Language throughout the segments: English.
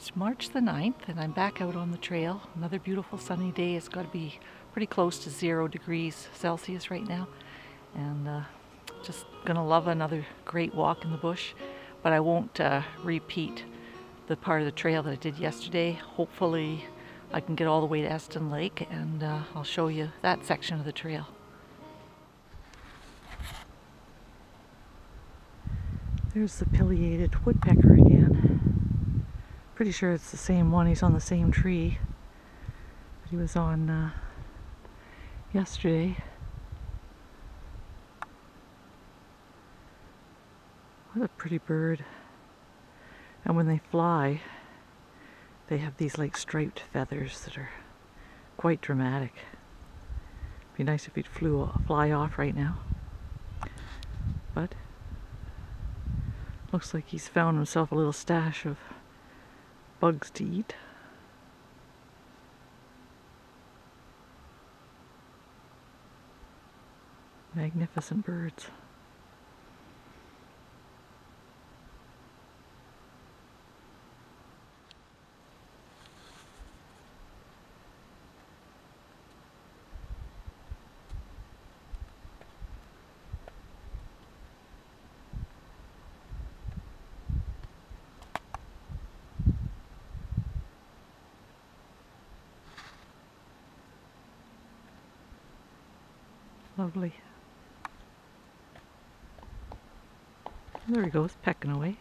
It's March the 9th and I'm back out on the trail. Another beautiful sunny day. It's got to be pretty close to 0 degrees Celsius right now. And just gonna love another great walk in the bush. But I won't repeat the part of the trail that I did yesterday. Hopefully I can get all the way to Esten Lake and I'll show you that section of the trail. There's the pileated woodpecker again. Pretty sure it's the same one. He's on the same tree that he was on yesterday. What a pretty bird. And when they fly, they have these like striped feathers that are quite dramatic. Be nice if he'd fly off right now. But looks like he's found himself a little stash of bugs to eat. Magnificent birds. Lovely. There he goes, pecking away.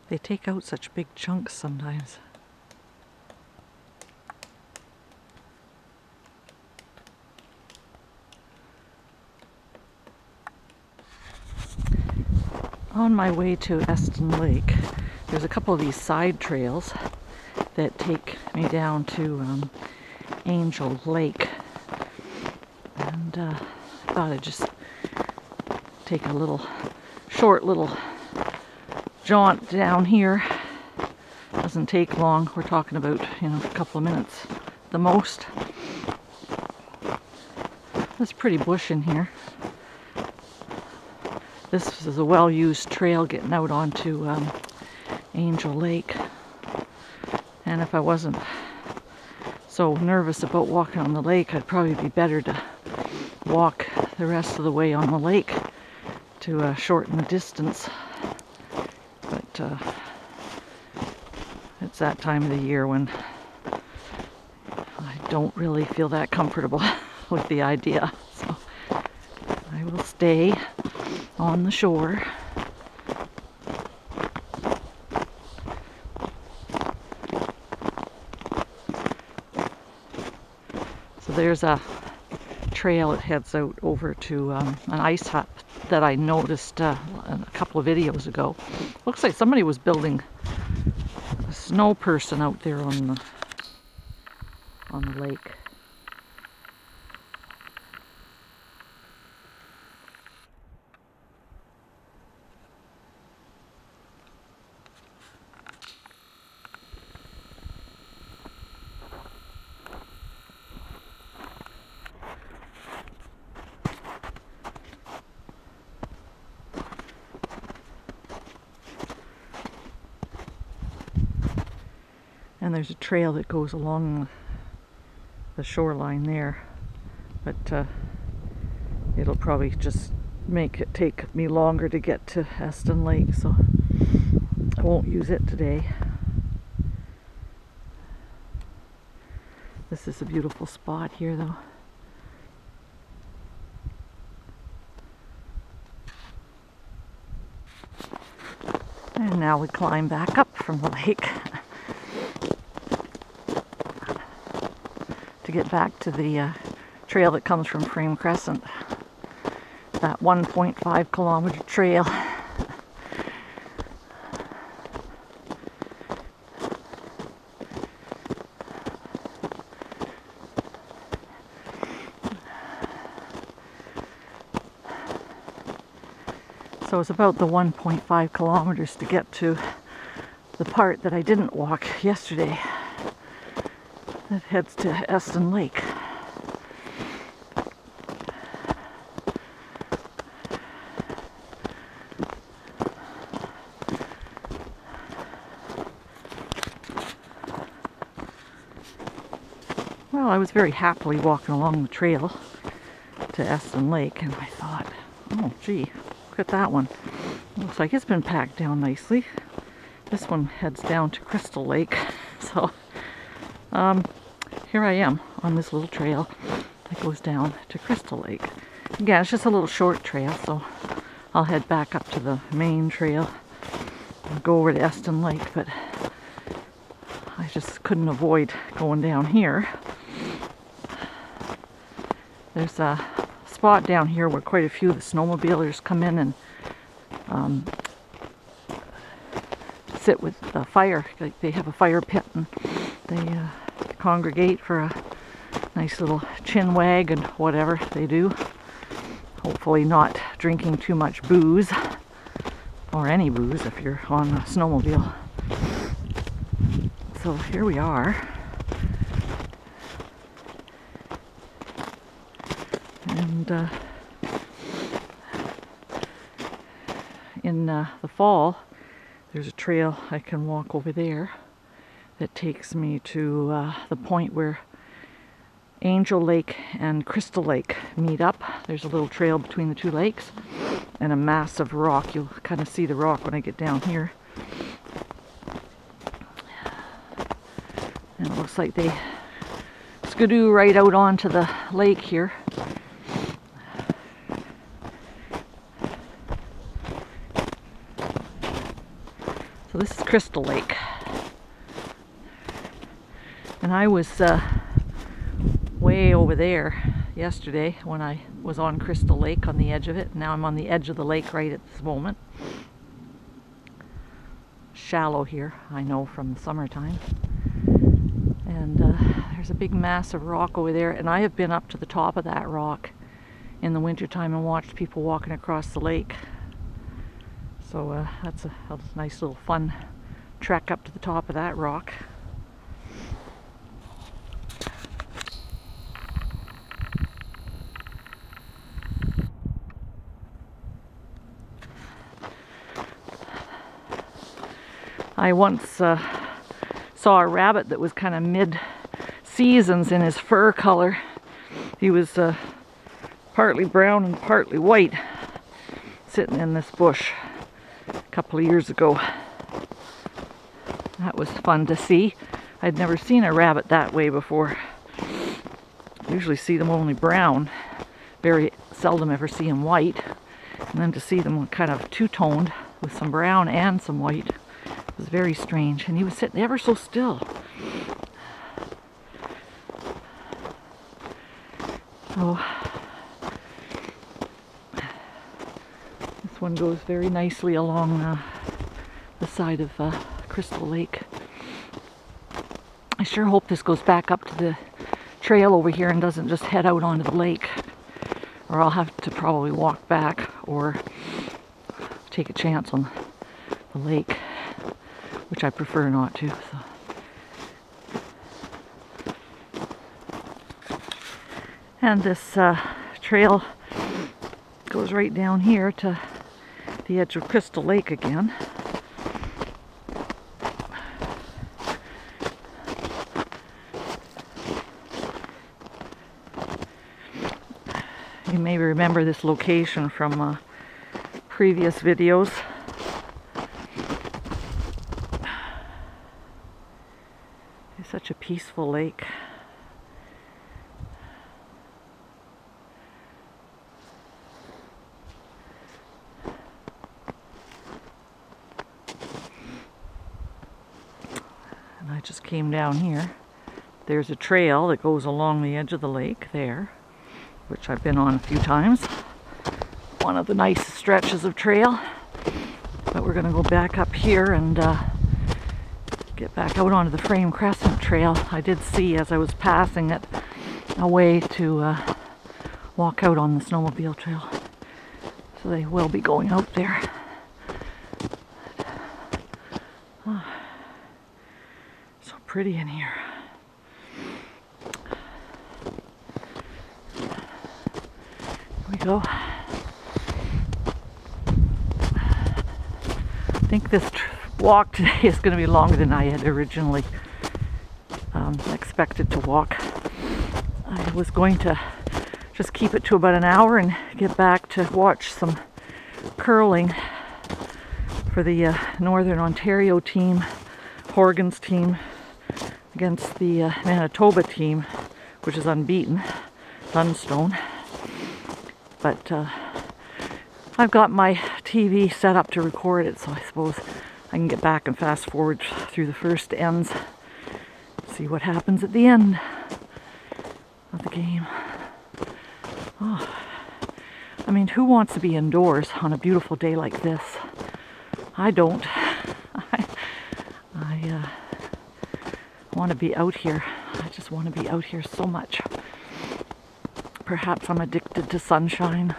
They take out such big chunks sometimes. On my way to Esten Lake, there's a couple of these side trails that take me down to Angel Lake, and I thought I'd just take a short little jaunt down here. Doesn't take long. We're talking about, a couple of minutes the most. There's pretty bush in here. This is a well-used trail getting out onto Angel Lake. And if I wasn't so nervous about walking on the lake, I'd probably be better to walk the rest of the way on the lake to shorten the distance. But it's that time of the year when I don't really feel that comfortable with the idea. So I will stay on the shore. So there's a trail that heads out over to an ice hut that I noticed a couple of videos ago. Looks like somebody was building a snow person out there on the lake. And there's a trail that goes along the shoreline there, but it'll probably just make it take me longer to get to Esten Lake, so I won't use it today. This is a beautiful spot here though. And now we climb back up from the lake to get back to the trail that comes from Frame Crescent, that 1.5 kilometer trail. So it's about the 1.5 kilometers to get to the part that I didn't walk yesterday. that heads to Esten Lake. Well, I was very happily walking along the trail to Esten Lake, and I thought, oh gee, look at that one. Looks like it's been packed down nicely. This one heads down to Crystal Lake. So here I am on this little trail that goes down to Crystal Lake. Again, it's just a little short trail, so I'll head back up to the main trail and go over to Esten Lake, but I just couldn't avoid going down here. There's a spot down here where quite a few of the snowmobilers come in and sit with the fire. Like they have a fire pit and they congregate for a nice little chin wag and whatever they do. Hopefully not drinking too much booze, or any booze if you're on a snowmobile. So here we are. And in the fall, there's a trail I can walk over there that takes me to the point where Angel Lake and Crystal Lake meet up. There's a little trail between the two lakes and a massive rock. You'll kind of see the rock when I get down here. And it looks like they skidoo right out onto the lake here. So this is Crystal Lake. And I was way over there yesterday when I was on Crystal Lake on the edge of it. Now I'm on the edge of the lake right at this moment. Shallow here, I know, from the summertime. And there's a big massive rock over there, and I have been up to the top of that rock in the wintertime and watched people walking across the lake. So that's a nice little fun trek up to the top of that rock. I once saw a rabbit that was kind of mid-seasons in his fur color. He was partly brown and partly white, sitting in this bush a couple of years ago. That was fun to see. I'd never seen a rabbit that way before. Usually see them only brown. Very seldom ever see them white. And then to see them kind of two-toned with some brown and some white was very strange. And he was sitting ever so still. So this one goes very nicely along the side of Crystal Lake. I sure hope this goes back up to the trail over here and doesn't just head out onto the lake, or I'll have to probably walk back or take a chance on the lake, which I prefer not to. So. And this trail goes right down here to the edge of Crystal Lake again. You may remember this location from previous videos. It's such a peaceful lake. And I just came down here. There's a trail that goes along the edge of the lake there, which I've been on a few times. One of the nicest stretches of trail. But we're going to go back up here and get back out onto the Frame Crescent Trail. I did see as I was passing it a way to walk out on the snowmobile trail. So they will be going out there. Oh, so pretty in here. go. I think this walk today is going to be longer than I had originally expected to walk. I was going to just keep it to about an hour and get back to watch some curling for the Northern Ontario team, Horgan's team, against the Manitoba team, which is unbeaten, Dunstone. But I've got my TV set up to record it, so I suppose I can get back and fast forward through the first ends, see what happens at the end of the game. Oh, I mean, who wants to be indoors on a beautiful day like this? I don't. I want to be out here. I just want to be out here so much. Perhaps I'm addicted to sunshine.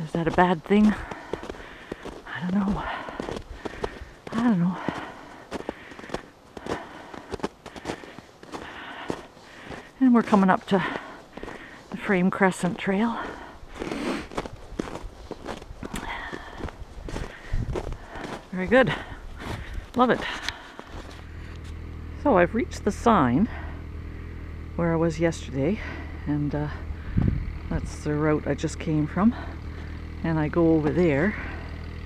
Is that a bad thing? I don't know. I don't know. And we're coming up to the Frame Crescent Trail. Very good. Love it. So I've reached the sign where I was yesterday, and that's the route I just came from. And I go over there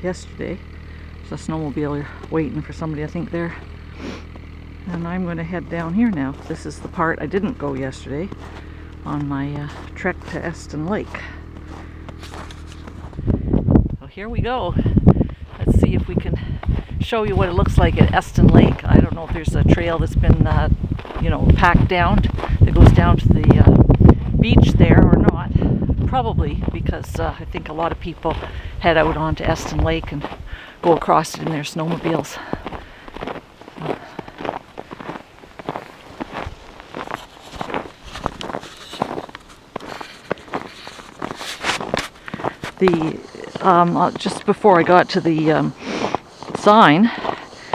yesterday. There's a snowmobile waiting for somebody, I think, there. And I'm going to head down here now. This is the part I didn't go yesterday on my trek to Esten Lake. So here we go. Let's see if we can show you what it looks like at Esten Lake. I don't know if there's a trail that's been, you know, packed down that goes down to the beach there or not. Probably, because I think a lot of people head out onto Esten Lake and go across it in their snowmobiles. Just before I got to the sign,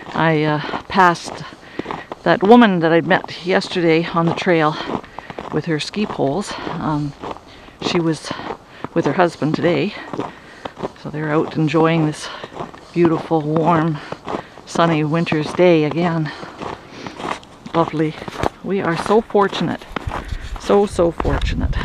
I passed that woman that I'd met yesterday on the trail with her ski poles. She was with her husband today, so they're out enjoying this beautiful, warm, sunny winter's day again. Lovely. We are so fortunate. So fortunate.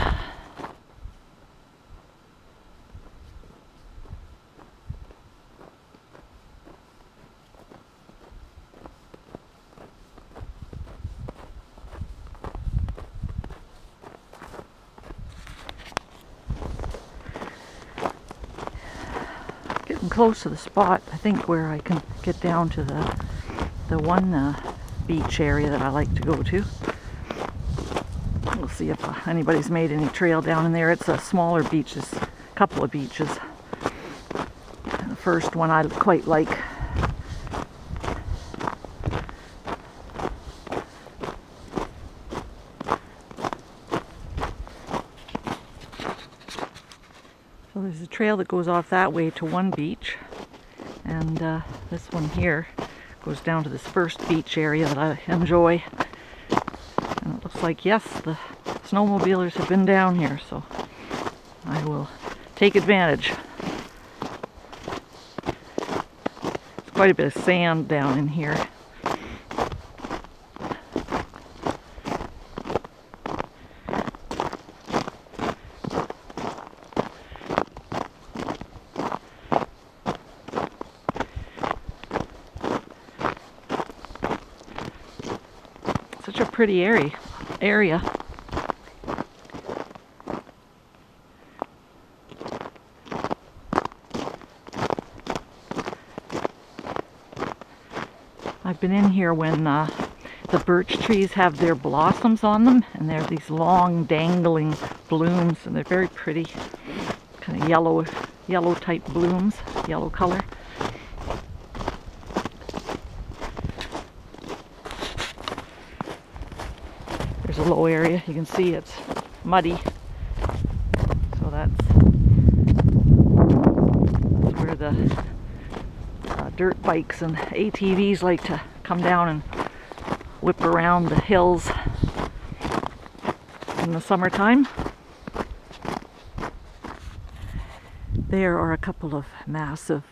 Getting close to the spot, I think, where I can get down to the one beach area that I like to go to. We'll see if anybody's made any trail down in there. It's a smaller beach, there's a couple of beaches. And the first one I quite like. So there's a trail that goes off that way to one beach, and this one here goes down to this first beach area that I enjoy. And it looks like, yes, the snowmobilers have been down here, so I will take advantage. There's quite a bit of sand down in here. Such a pretty area. I've been in here when the birch trees have their blossoms on them, and they're these long dangling blooms, and they're very pretty, kind of yellow type blooms, yellow color. There's a low area, you can see it's muddy, so that's where the dirt bikes and ATVs like to come down and whip around the hills in the summertime. there are a couple of massive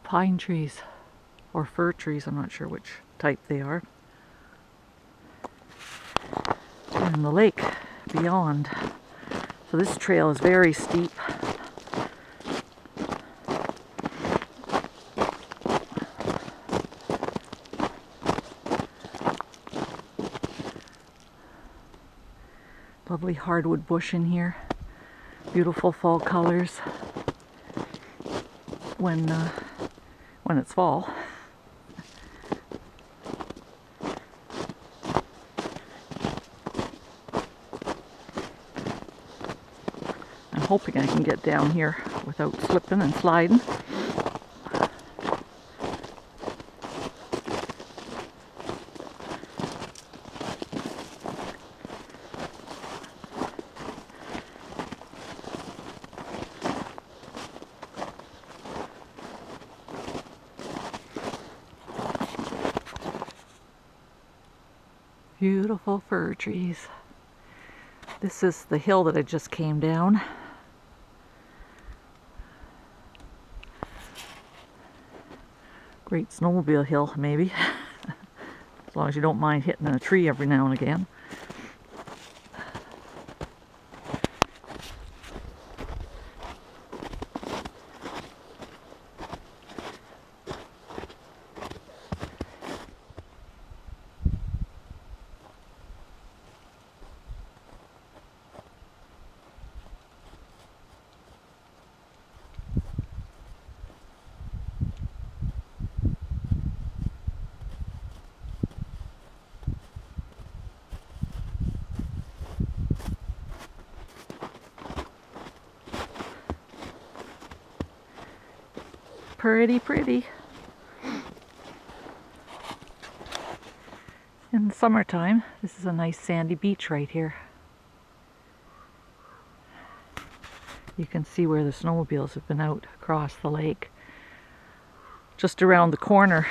pine trees or fir trees. I'm not sure which type they are. And the lake beyond. So this trail is very steep. Lovely hardwood bush in here. Beautiful fall colors when it's fall. I'm hoping I can get down here without slipping and sliding. Beautiful fir trees. This is the hill that I just came down. Great snowmobile hill, maybe. As long as you don't mind hitting a tree every now and again. Pretty, pretty. In the summertime, this is a nice sandy beach right here. You can see where the snowmobiles have been out across the lake. Just around the corner,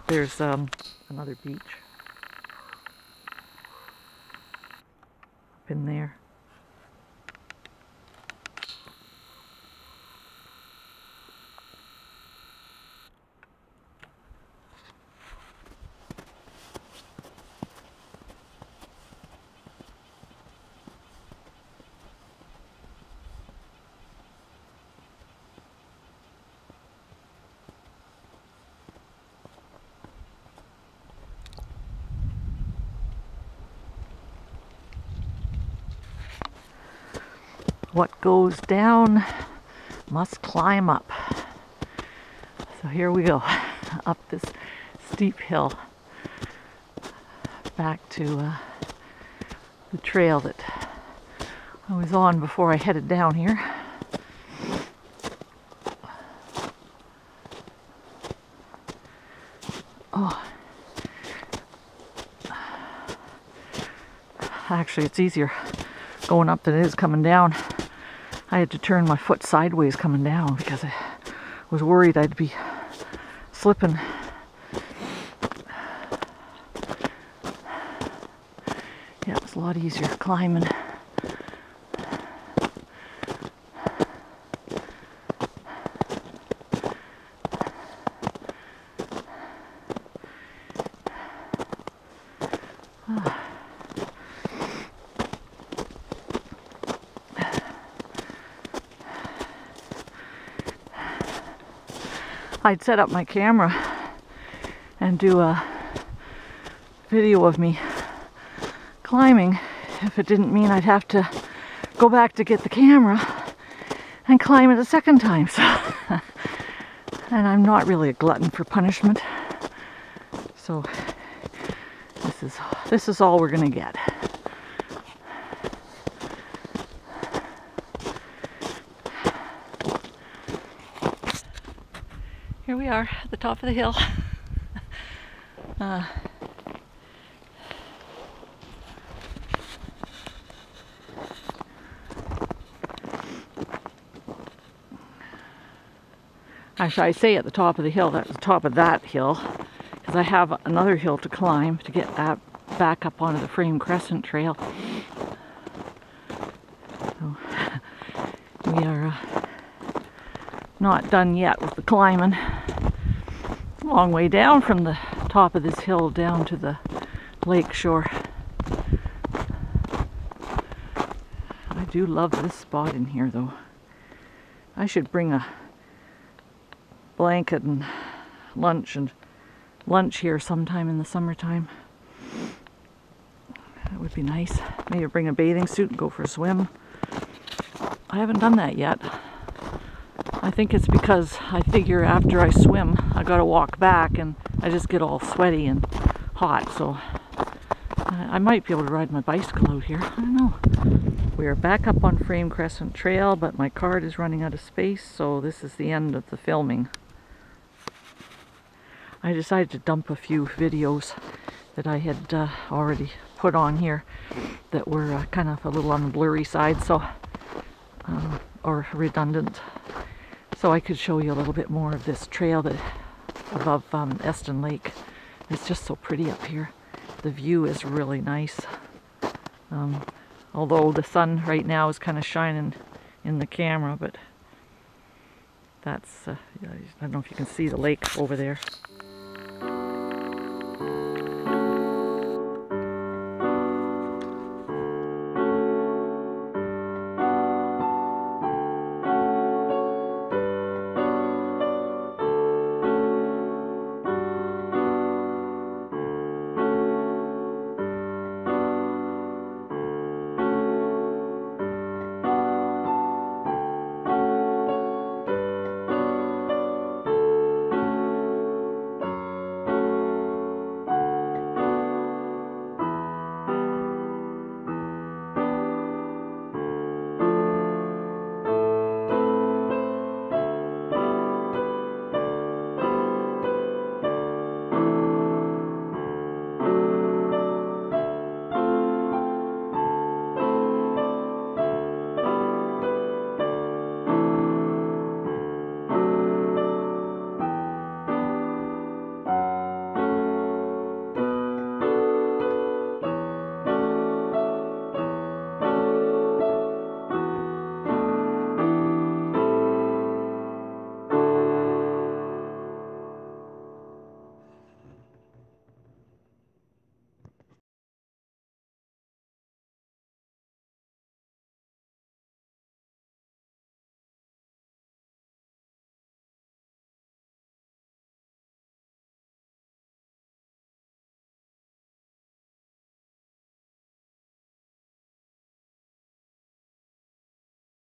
there's another beach. Up in there. What goes down must climb up. So here we go, up this steep hill, back to the trail that I was on before I headed down here. Oh, actually it's easier going up than it is coming down. I had to turn my foot sideways coming down because I was worried I'd be slipping. Yeah, it was a lot easier climbing. I'd set up my camera and do a video of me climbing if it didn't mean I'd have to go back to get the camera and climb it a second time. So, and I'm not really a glutton for punishment, so this is all we're gonna get. Here we are at the top of the hill. Actually, I say at the top of the hill, that's the top of that hill, because I have another hill to climb to get back up onto the Frame Crescent Trail. So we are not done yet with the climbing. Long way down from the top of this hill down to the lake shore. I do love this spot in here though. I should bring a blanket and lunch here sometime in the summertime. That would be nice. Maybe bring a bathing suit and go for a swim. I haven't done that yet. I think it's because I figure after I swim I gotta walk back and I just get all sweaty and hot, so I might be able to ride my bicycle out here. I don't know. We are back up on Frame Crescent Trail, but my card is running out of space, so this is the end of the filming. I decided to dump a few videos that I had already put on here that were kind of a little on the blurry side, so or redundant, so I could show you a little bit more of this trail that above Esten Lake. It's just so pretty up here. The view is really nice. Although the sun right now is kind of shining in the camera, but that's, I don't know if you can see the lake over there.